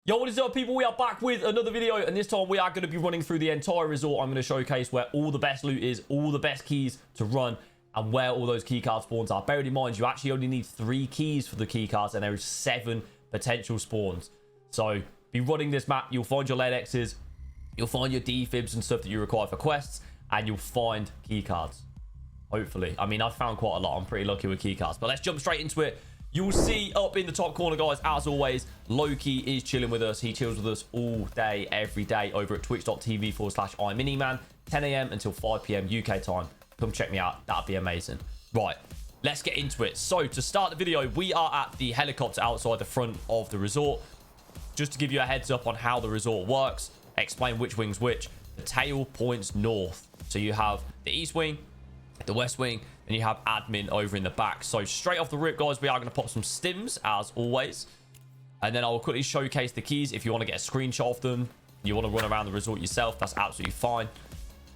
Yo, what is up, people? We are back with another video, and this time we are going to be running through the entire resort. I'm going to showcase where all the best loot is, all the best keys to run, and where all those keycard spawns are. Bear in mind, you actually only need 3 keys for the keycards, and there is 7 potential spawns. So, be running this map, you'll find your lead X's, you'll find your defibs and stuff that you require for quests, and you'll find keycards. Hopefully. I mean, I've found quite a lot. I'm pretty lucky with keycards. But let's jump straight into it. You'll see up in the top corner, guys, as always, Loki is chilling with us. He chills with us all day, every day over at twitch.tv/iminiman, 10 a.m. until 5 p.m. UK time. Come check me out. That'd be amazing. Right, let's get into it. So to start the video, we are at the helicopter outside the front of the resort. Just to give you a heads up on how the resort works, explain which wing's which. The tail points north. So you have the east wing, the west wing, and you have admin over in the back. So straight off the rip, guys, we are going to pop some stims as always, and then I'll quickly showcase the keys. If you want to get a screenshot of them, you want to run around the resort yourself, that's absolutely fine.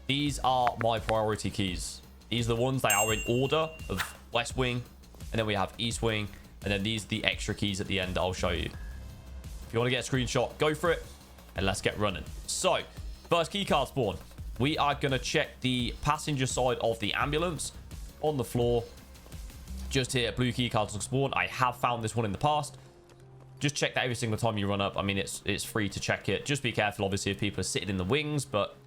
These are my priority keys. These are the ones, they are in order of west wing, and then we have east wing, and then these are the extra keys at the end that I'll show you. If you want to get a screenshot, go for it, and let's get running. So first keycard spawn, we are going to check the passenger side of the ambulance. On the floor, just here, blue key cards will spawn. I have found this one in the past. Just check that every single time you run up. I mean, it's free to check it. Just be careful, obviously, if people are sitting in the wings, but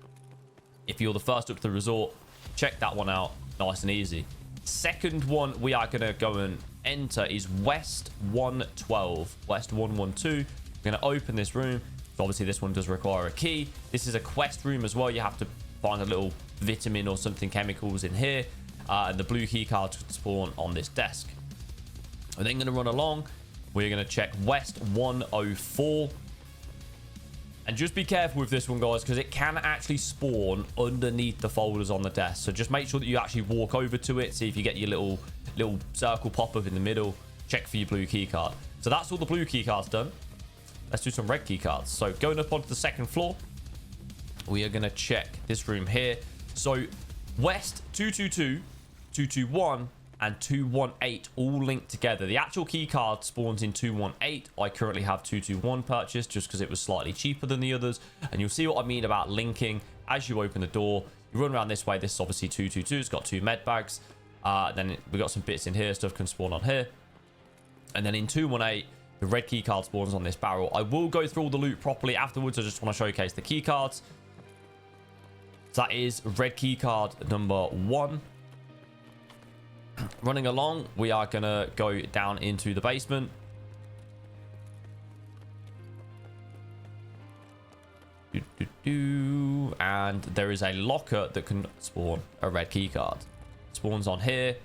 if you're the first up to the resort, check that one out. Nice and easy. Second one we are going to go and enter is West 112. West 112. We're going to open this room. So obviously, this one does require a key. This is a quest room as well. You have to find a little vitamin or something, chemicals in here. And the blue key cards spawn on this desk. We're then going to run along. We're going to check West 104. And just be careful with this one, guys, because it can actually spawn underneath the folders on the desk. So just make sure that you actually walk over to it. See if you get your little circle pop up in the middle. Check for your blue key card. So that's all the blue key cards done. Let's do some red key cards. So going up onto the second floor, we are going to check this room here. So West 222, 221 and 218 all linked together. The actual key card spawns in 218. I currently have 221 purchased just because it was slightly cheaper than the others, and you'll see what I mean about linking. As you open the door, you run around this way. This is obviously 222. It's got 2 med bags. Then we got some bits in here. Stuff can spawn on here, and then in 218 the red key card spawns on this barrel. I will go through all the loot properly afterwards. I just want to showcase the key cards. So that is red key card number 1. Running along, we are going to go down into the basement. And there is a locker that can spawn a red key card. Spawns on here.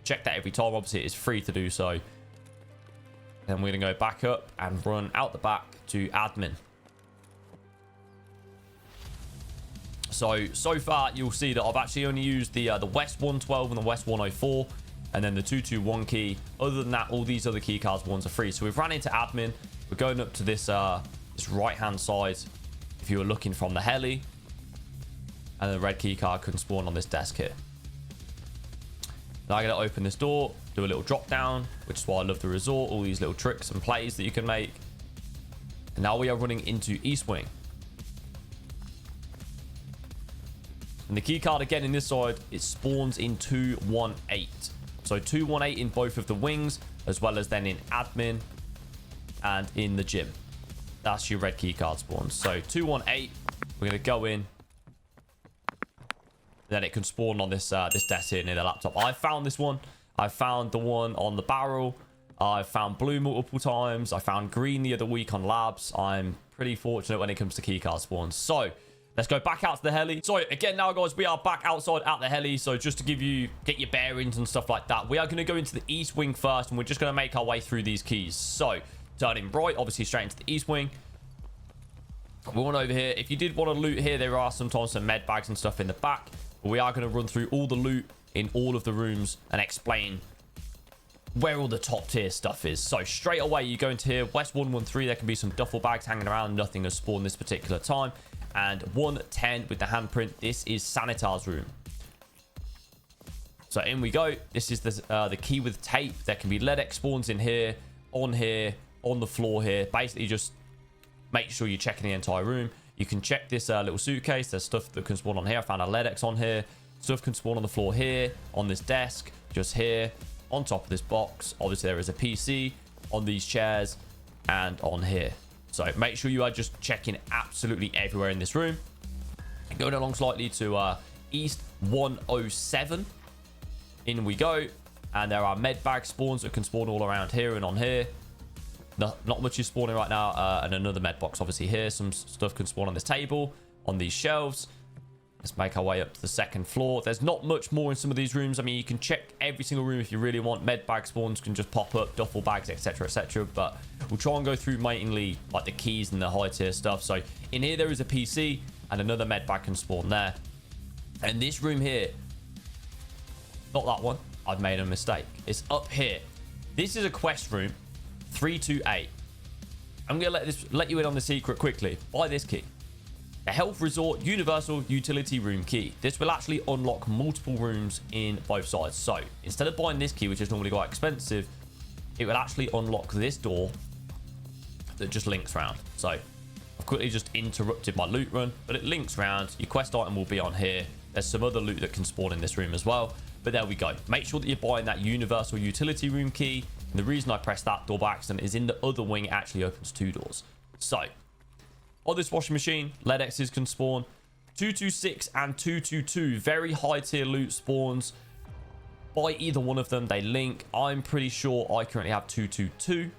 Check that every time. Obviously, it is free to do so. Then we're going to go back up and run out the back to admin. So far, you'll see that I've actually only used the West 112 and the West 104, and then the 221 key. Other than that, all these other key cards ones are free. So we've ran into admin. We're going up to this this right-hand side. If you were looking from the heli, and the red key card can spawn on this desk here. Now I'm going to open this door, do a little drop down, which is why I love the resort. All these little tricks and plays that you can make. And now we are running into East Wing. And the key card again in this side, it spawns in 218. So 218 in both of the wings, as well as then in admin and in the gym. That's your red key card spawn. So 218, we're going to go in. Then it can spawn on this this desk here near the laptop. I found this one. I found the one on the barrel. I found blue multiple times. I found green the other week on labs. I'm pretty fortunate when it comes to key card spawns. So let's go back out to the heli. So again, now guys, we are back outside at the heli. So just to get your bearings and stuff like that, we are going to go into the east wing first, and we're just going to make our way through these keys. So turning right, obviously straight into the east wing. We want over here. If you did want to loot here, there are sometimes some med bags and stuff in the back. But we are going to run through all the loot in all of the rooms and explain where all the top tier stuff is. So straight away, you go into here, West 113. There can be some duffel bags hanging around. Nothing has spawned this particular time. And 110 with the handprint. This is Sanitar's room. So in we go. This is the key with tape. There can be lead X spawns in here, on the floor here. Basically just make sure you're checking the entire room. You can check this little suitcase. There's stuff that can spawn on here. I found a LEDX on here. Stuff can spawn on the floor here, on this desk, just here, on top of this box. Obviously, there is a PC on these chairs and on here. So make sure you are just checking absolutely everywhere in this room. Going along slightly to East 107. In we go. And there are med bag spawns that can spawn all around here and on here. Not much is spawning right now. And another med box obviously here. Some stuff can spawn on this table, on these shelves. Let's make our way up to the second floor. There's not much more in some of these rooms. I mean, you can check every single room if you really want. Med bag spawns can just pop up, duffel bags, etc, etc. But we'll try and go through mainly like the keys and the high tier stuff. So in here, there is a PC and another med bag can spawn there. And this room here, not that one. I've made a mistake. It's up here. This is a quest room, 328. I'm going to let you in on the secret quickly. Buy this key. A Health Resort Universal Utility Room key. This will actually unlock multiple rooms in both sides. So instead of buying this key, which is normally quite expensive, it will actually unlock this door that just links round. So I've quickly just interrupted my loot run, but it links round. Your quest item will be on here. There's some other loot that can spawn in this room as well. But there we go. Make sure that you're buying that Universal Utility Room key. And the reason I pressed that door by accident is in the other wing, it actually opens 2 doors. So on this washing machine, LEDXs can spawn. 226 and 222, very high tier loot spawns. Buy either one of them, they link. I'm pretty sure I currently have 222.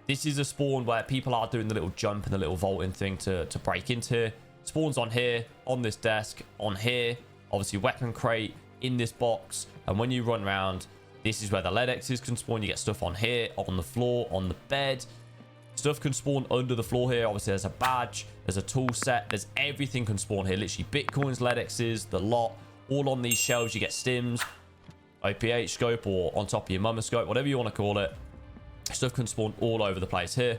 This is a spawn where people are doing the little jump and the little vaulting thing to break into here. Spawns on here, on this desk, on here. Obviously weapon crate in this box. And when you run around, this is where the LEDXs can spawn. You get stuff on here, on the floor, on the bed. Stuff can spawn under the floor here. Obviously, there's a badge. There's a tool set. There's everything can spawn here. Literally, Bitcoins, LEDXs, the lot. All on these shelves. You get stims, OPH scope, or on top of your mama scope. Whatever you want to call it. Stuff can spawn all over the place here.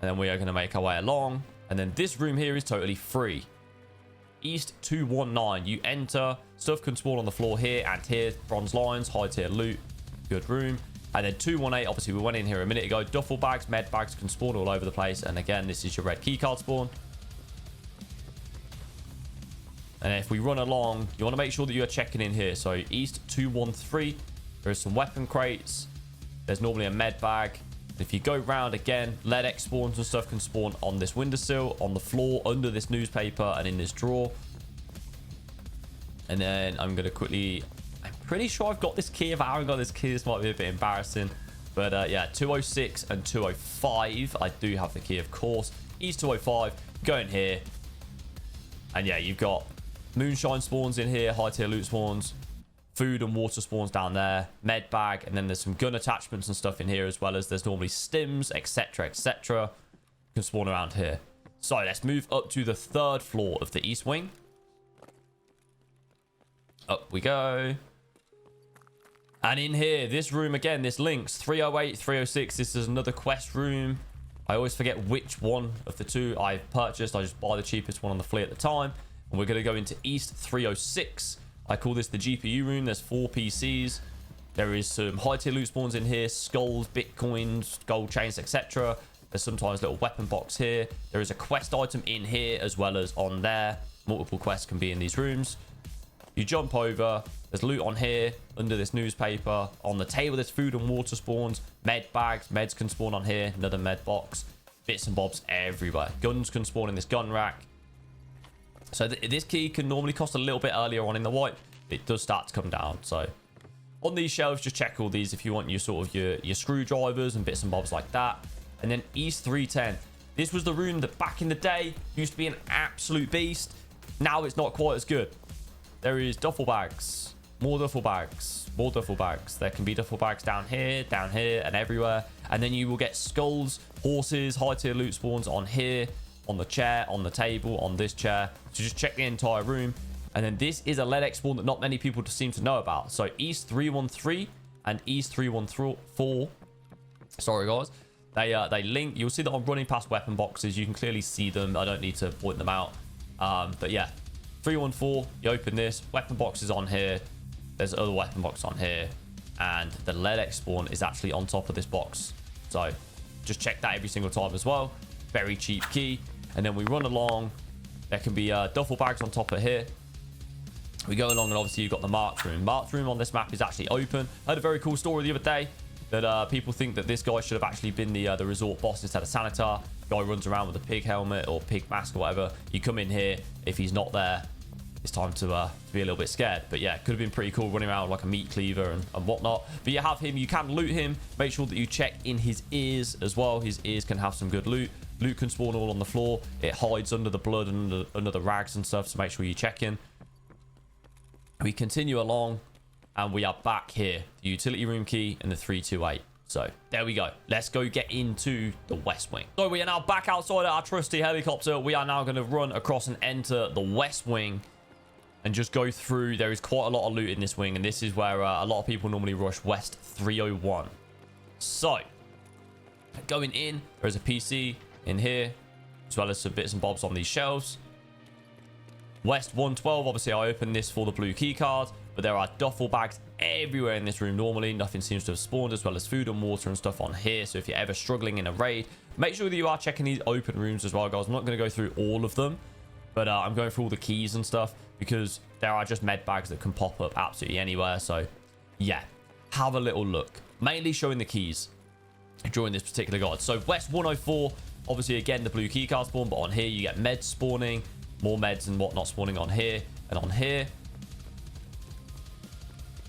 And then we are going to make our way along. And then this room here is totally free. East 219. You enter. Stuff can spawn on the floor here and here. Bronze lines. High tier loot. Good room. And then 218, obviously we went in here a minute ago. Duffel bags, med bags can spawn all over the place. And again, this is your red keycard spawn. And if we run along, you want to make sure that you are checking in here. So East 213, there's some weapon crates. There's normally a med bag. If you go round again, LEDX spawns and stuff can spawn on this windowsill, on the floor, under this newspaper, and in this drawer. And then I'm going to quickly... I'm pretty sure I've got this key. If I haven't got this key, this might be a bit embarrassing. But yeah, 206 and 205. I do have the key, of course. East 205. Go in here. And yeah, you've got moonshine spawns in here. High tier loot spawns. Food and water spawns down there. Med bag. And then there's some gun attachments and stuff in here, as well as there's normally stims, etc, etc. Can spawn around here. So let's move up to the 3rd floor of the east wing. Up we go. And in here, this room again, this links 308, 306. This is another quest room. I always forget which one of the two I've purchased. I just buy the cheapest one on the flea at the time. And we're going to go into East 306. I call this the GPU room. There's 4 PCs. There is some high tier loot spawns in here. Skulls, bitcoins, gold chains, etc. There's sometimes a little weapon box here. There is a quest item in here as well as on there. Multiple quests can be in these rooms. You jump over. There's loot on here, under this newspaper. On the table, there's food and water spawns. Med bags. Meds can spawn on here. Another med box. Bits and bobs everywhere. Guns can spawn in this gun rack. So this key can normally cost a little bit earlier on in the wipe. It does start to come down. So on these shelves, just check all these if you want your sort of your screwdrivers and bits and bobs like that. And then East 310. This was the room that back in the day used to be an absolute beast. Now it's not quite as good. There is duffel bags, more duffel bags, more duffel bags. There can be duffel bags down here, and everywhere. And then you will get skulls, horses, high tier loot spawns on here, on the chair, on the table, on this chair. So just check the entire room. And then this is a LEDX spawn that not many people seem to know about. So East 313 and East 314. Sorry, guys. They link. You'll see that I'm running past weapon boxes. You can clearly see them. I don't need to point them out. But yeah. 314, you open this, weapon box is on here, there's other weapon box on here, and the LEDX spawn is actually on top of this box. So just check that every single time as well. Very cheap key. And then we run along. There can be duffel bags on top of here. We go along, and obviously you've got the marked room. Marked room on this map is actually open. I heard a very cool story the other day that people think that this guy should have actually been the resort boss instead of Sanitar. Guy runs around with a pig helmet or pig mask or whatever. You come in here, if he's not there, it's time to be a little bit scared. But yeah, could have been pretty cool running around with like a meat cleaver and whatnot. But you have him, you can loot him. Make sure that you check in his ears as well. His ears can have some good loot. Loot can spawn all on the floor. It hides under the blood and under the rags and stuff, so make sure you check in. We continue along, and we are back here. The utility room key and the 328. So there we go. Let's go get into the West Wing. So we are now back outside our trusty helicopter. We are now going to run across and enter the West Wing and just go through. There is quite a lot of loot in this wing, and this is where a lot of people normally rush West 301. So going in, there's a PC in here, as well as some bits and bobs on these shelves. West 112, obviously I opened this for the blue key card, but there are duffel bags everywhere in this room normally. Nothing seems to have spawned, as well as food and water and stuff on here. So if you're ever struggling in a raid, make sure that you are checking these open rooms as well, guys. I'm not going to go through all of them, but I'm going through all the keys and stuff, because there are just med bags that can pop up absolutely anywhere. So yeah, have a little look, mainly showing the keys during this particular guide. So West 104, obviously again the blue key card spawn, but on here you get meds spawning, more meds and whatnot spawning on here and on here.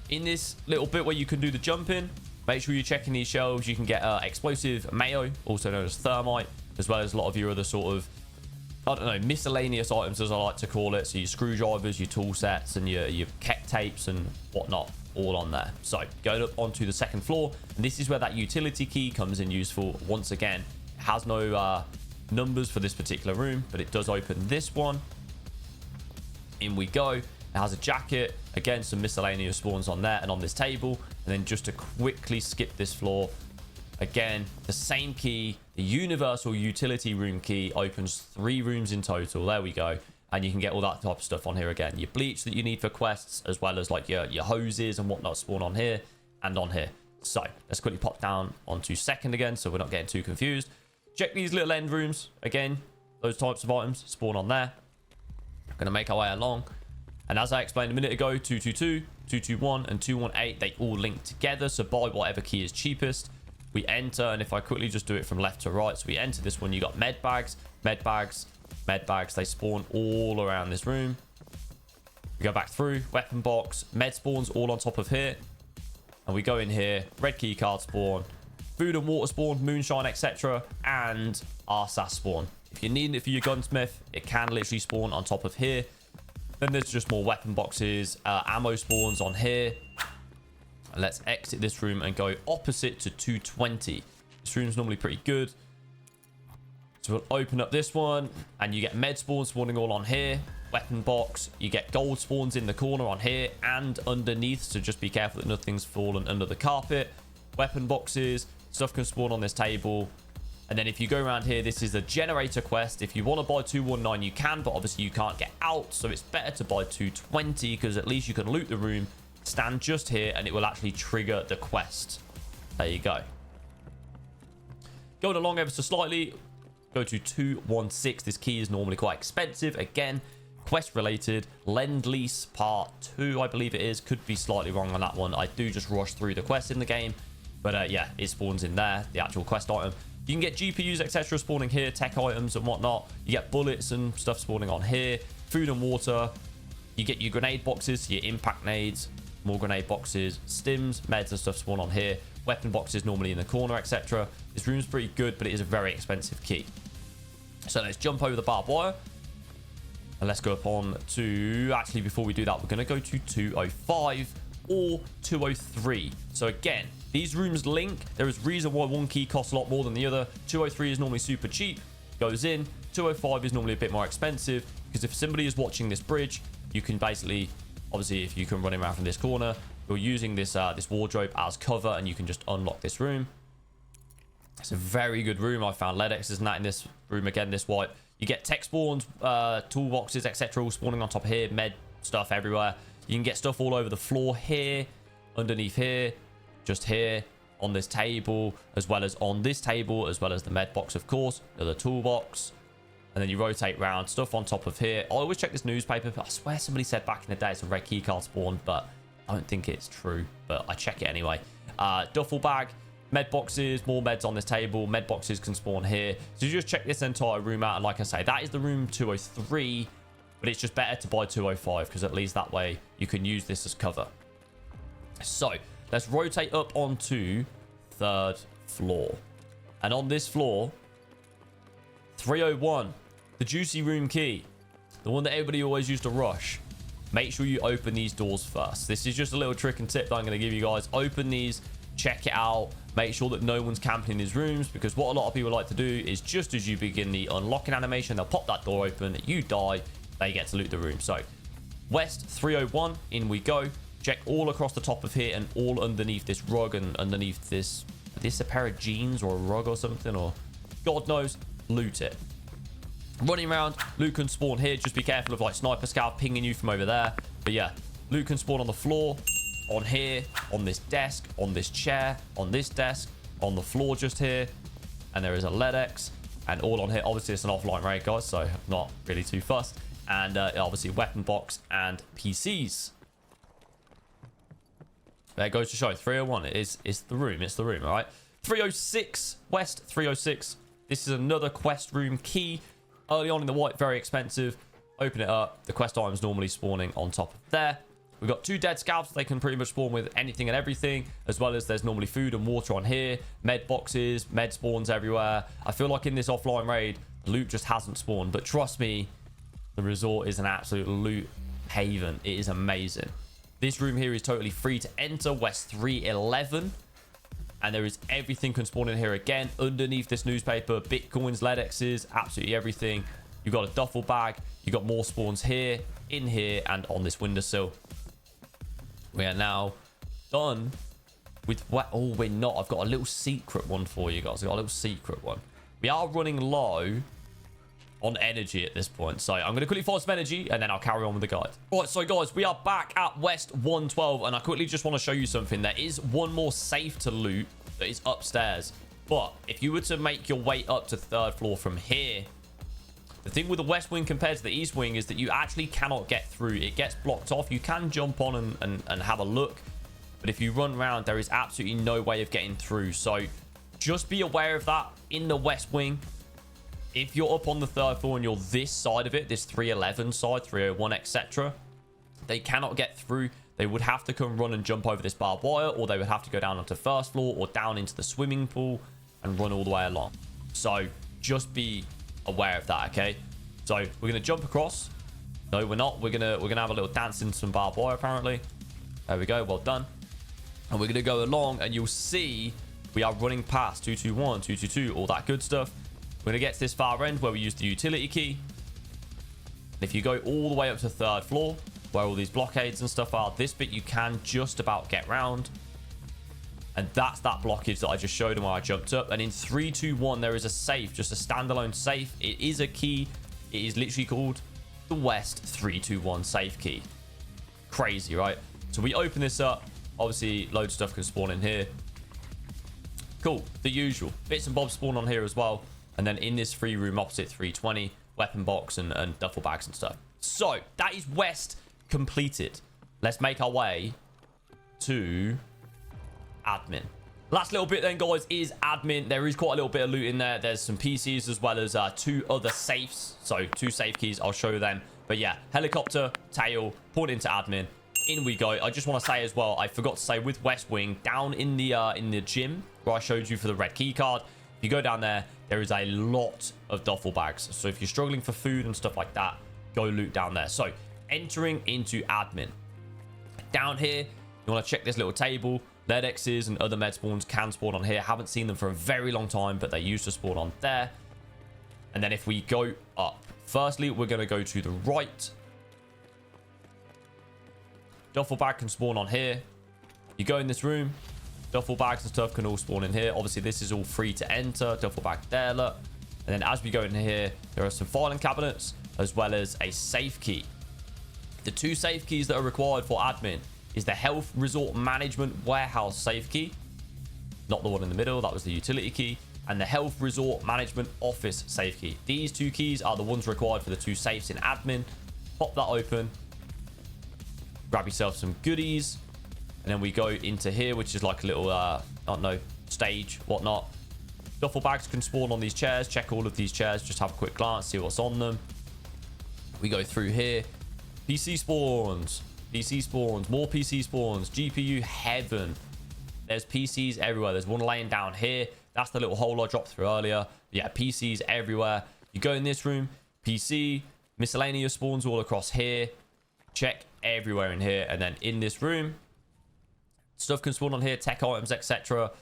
In this little bit where you can do the jumping, make sure you're checking these shelves. You can get explosive mayo, also known as thermite, as well as a lot of your other sort of, I don't know, miscellaneous items, as I like to call it. So your screwdrivers, your tool sets, and your keck tapes and whatnot, all on there. So going up onto the second floor, and this is where that utility key comes in useful. Once again, it has no numbers for this particular room, but it does open this one. In we go. It has a jacket, again some miscellaneous spawns on there and on this table. And then just to quickly skip this floor, again the same key, the universal utility room key, opens 3 rooms in total. There we go. And you can get all that type of stuff on here again. Your bleach that you need for quests, as well as like your hoses and whatnot spawn on here and on here. So let's quickly pop down onto second again, so we're not getting too confused. Check these little end rooms. Again, those types of items spawn on there. Going to make our way along. And as I explained a minute ago, 222, 221, and 218, they all link together. So buy whatever key is cheapest. We enter, and if I quickly just do it from left to right. So we enter this one, you got med bags, med bags, med bags. They spawn all around this room. We go back through, weapon box, med spawns all on top of here. And we go in here, red key card spawn, food and water spawn, moonshine, etc. And RSAS spawn. If you're needing it for your gunsmith, it can literally spawn on top of here. Then there's just more weapon boxes, ammo spawns on here. Let's exit this room and go opposite to 220. This room's normally pretty good. So we'll open up this one, and you get med spawns spawning all on here. Weapon box, you get gold spawns in the corner on here and underneath, so just be careful that nothing's fallen under the carpet. Weapon boxes, stuff can spawn on this table. And then if you go around here, this is the generator quest. If you want to buy 219, you can, but obviously you can't get out, so it's better to buy 220, because at least you can loot the room, stand just here, and it will actually trigger the quest. There you go. Going along ever so slightly, go to 216. This key is normally quite expensive. Again, quest related, lend lease part 2, I believe it is. Could be slightly wrong on that one. I do just rush through the quest in the game, but yeah, it spawns in there, the actual quest item. You can get GPUs, etc. spawning here, tech items and whatnot. You get bullets and stuff spawning on here, food and water. You get your grenade boxes, your impact nades, more grenade boxes, stims, meds and stuff spawn on here. Weapon boxes normally in the corner, etc. This room's pretty good, but it is a very expensive key. So let's jump over the barbed wire. And let's go up on to... Actually, before we do that, we're going to go to 205 or 203. So again, these rooms link. There is reason why one key costs a lot more than the other. 203 is normally super cheap, goes in. 205 is normally a bit more expensive, because if somebody is watching this bridge, you can basically... Obviously, if you can run around from this corner, you're using this this wardrobe as cover, and you can just unlock this room. It's a very good room. I found Ledexes and that in this room. Again, this white. You get tech spawns, toolboxes, etc. all spawning on top of here. Med stuff everywhere. You can get stuff all over the floor here, underneath here, just here, on this table, as well as on this table, as well as the med box, of course, the toolbox. And then you rotate round, stuff on top of here. I always check this newspaper. I swear somebody said back in the day it's a red keycard spawn, but I don't think it's true. But I check it anyway. Duffel bag, med boxes, more meds on this table. Med boxes can spawn here. So you just check this entire room out. And like I say, that is the room 203. But it's just better to buy 205 because at least that way you can use this as cover. So let's rotate up onto 3rd floor. And on this floor, 301, the juicy room key, the one that everybody always used to rush. Make sure you open these doors first. This is just a little trick and tip that I'm going to give you guys. Open these, check it out, make sure that no one's camping in these rooms, because what a lot of people like to do is just as you begin the unlocking animation, they'll pop that door open, you die, they get to loot the room. So West 301, in we go. Check all across the top of here and all underneath this rug and underneath this a pair of jeans or a rug or something, or God knows. Loot it. Running around, loot can spawn here. Just be careful of like sniper scout pinging you from over there. But yeah, loot can spawn on the floor, on here, on this desk, on this chair, on this desk, on the floor just here. And there is a LEDX and all on here. Obviously it's an offline raid, guys, so not really too fussed. And obviously weapon box and PCs. There goes to show 301. It's the room. It's the room, all right? 306 West 306. This is another quest room key. Early on in the white, very expensive. Open it up. The quest items normally spawning on top of there. We've got 2 dead scouts. They can pretty much spawn with anything and everything, as well as there's normally food and water on here. Med boxes, med spawns everywhere. I feel like in this offline raid, loot just hasn't spawned. But trust me, the resort is an absolute loot haven. It is amazing. This room here is totally free to enter. West 311. And there is everything can spawn in here again. Underneath this newspaper, bitcoins, LEDXs, absolutely everything. You've got a duffel bag. You've got more spawns here, in here, and on this windowsill. We are now done with what? Oh, we're not. I've got a little secret one for you guys. I've got a little secret one. We are running low on energy at this point. So I'm going to quickly find some energy and then I'll carry on with the guide. All right, so guys, we are back at West 112 and I quickly just want to show you something. There is one more safe to loot that is upstairs. But if you were to make your way up to 3rd floor from here, the thing with the west wing compared to the east wing is that you actually cannot get through. It gets blocked off. You can jump on and have a look. But if you run around, there is absolutely no way of getting through. So just be aware of that in the west wing. If you're up on the 3rd floor and you're this side of it, this 311 side, 301, etc., they cannot get through. They would have to come run and jump over this barbed wire, or they would have to go down onto 1st floor or down into the swimming pool and run all the way along. So just be aware of that, okay? So we're gonna jump across. No, we're not. We're gonna have a little dance in some barbed wire, apparently. There we go. Well done. And we're gonna go along, and you'll see we are running past 221, 222, all that good stuff. We're going to get to this far end where we use the utility key. If you go all the way up to 3rd floor, where all these blockades and stuff are, this bit you can just about get round. And that's that blockage that I just showed him when I jumped up. And in 321, there is a safe, just a standalone safe. It is a key. It is literally called the West 321 safe key. Crazy, right? So we open this up. Obviously, loads of stuff can spawn in here. Cool. The usual. Bits and bobs spawn on here as well. And then in this free room opposite 320, weapon box and duffel bags and stuff. So that is West completed. Let's make our way to admin. Last little bit then, guys, is admin. There is quite a little bit of loot in there. There's some PCs as well as 2 other safes. So 2 safe keys. I'll show you them. But yeah, helicopter, tail, put into admin. In we go. I just want to say as well, I forgot to say with West Wing, down in the gym where I showed you for the red key card, if you go down there, there is a lot of duffel bags. So if you're struggling for food and stuff like that, go loot down there. So entering into admin. Down here, you want to check this little table. LEDXs and other med spawns can spawn on here. Haven't seen them for a very long time, but they used to spawn on there. And then if we go up, firstly, we're going to go to the right. Duffel bag can spawn on here. You go in this room. Duffel bags and stuff can all spawn in here. Obviously, this is all free to enter. Duffel bag there, look. And then as we go in here, there are some filing cabinets as well as a safe key. The 2 safe keys that are required for admin is the Health Resort Management Warehouse safe key. not the one in the middle. That was the utility key. And the health resort management office safe key. These 2 keys are the ones required for the 2 safes in admin. Pop that open. Grab yourself some goodies. And then we go into here, which is like a little, I don't know, stage, whatnot. Duffel bags can spawn on these chairs. Check all of these chairs. Just have a quick glance, see what's on them. We go through here. PC spawns. PC spawns. More PC spawns. GPU heaven. There's PCs everywhere. There's one laying down here. That's the little hole I dropped through earlier. Yeah, PCs everywhere. You go in this room, PC, miscellaneous spawns all across here. Check everywhere in here. And then in this room, stuff can spawn on here, tech items, etc.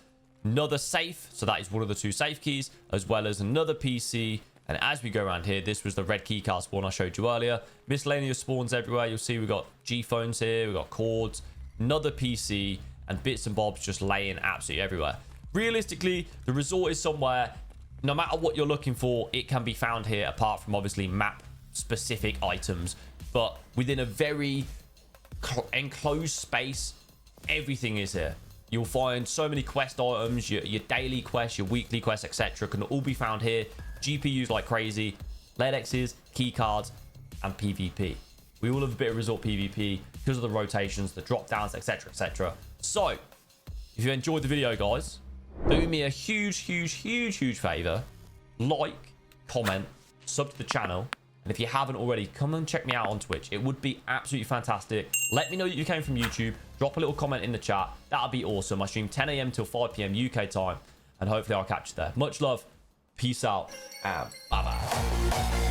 Another safe. So that is one of the 2 safe keys, as well as another PC. And as we go around here, this was the red keycard spawn I showed you earlier. Miscellaneous spawns everywhere. You'll see we've got G phones here. We've got cords, another PC, and bits and bobs just laying absolutely everywhere. Realistically, the resort is somewhere, no matter what you're looking for, it can be found here, apart from obviously map specific items. But within a very enclosed space, everything is here. You'll find so many quest items, your daily quests, your weekly quests, etc. can all be found here. GPUs like crazy, LEDXs, key cards, and PvP. We all have a bit of resort PvP because of the rotations, the drop downs, etc, etc. So, if you enjoyed the video, guys, do me a huge favor. Like, comment, sub to the channel. And if you haven't already, come and check me out on Twitch. It would be absolutely fantastic. Let me know that you came from YouTube. Drop a little comment in the chat. That'd be awesome. I stream 10 a.m. till 5 p.m. UK time. And hopefully I'll catch you there. Much love. Peace out. And bye-bye.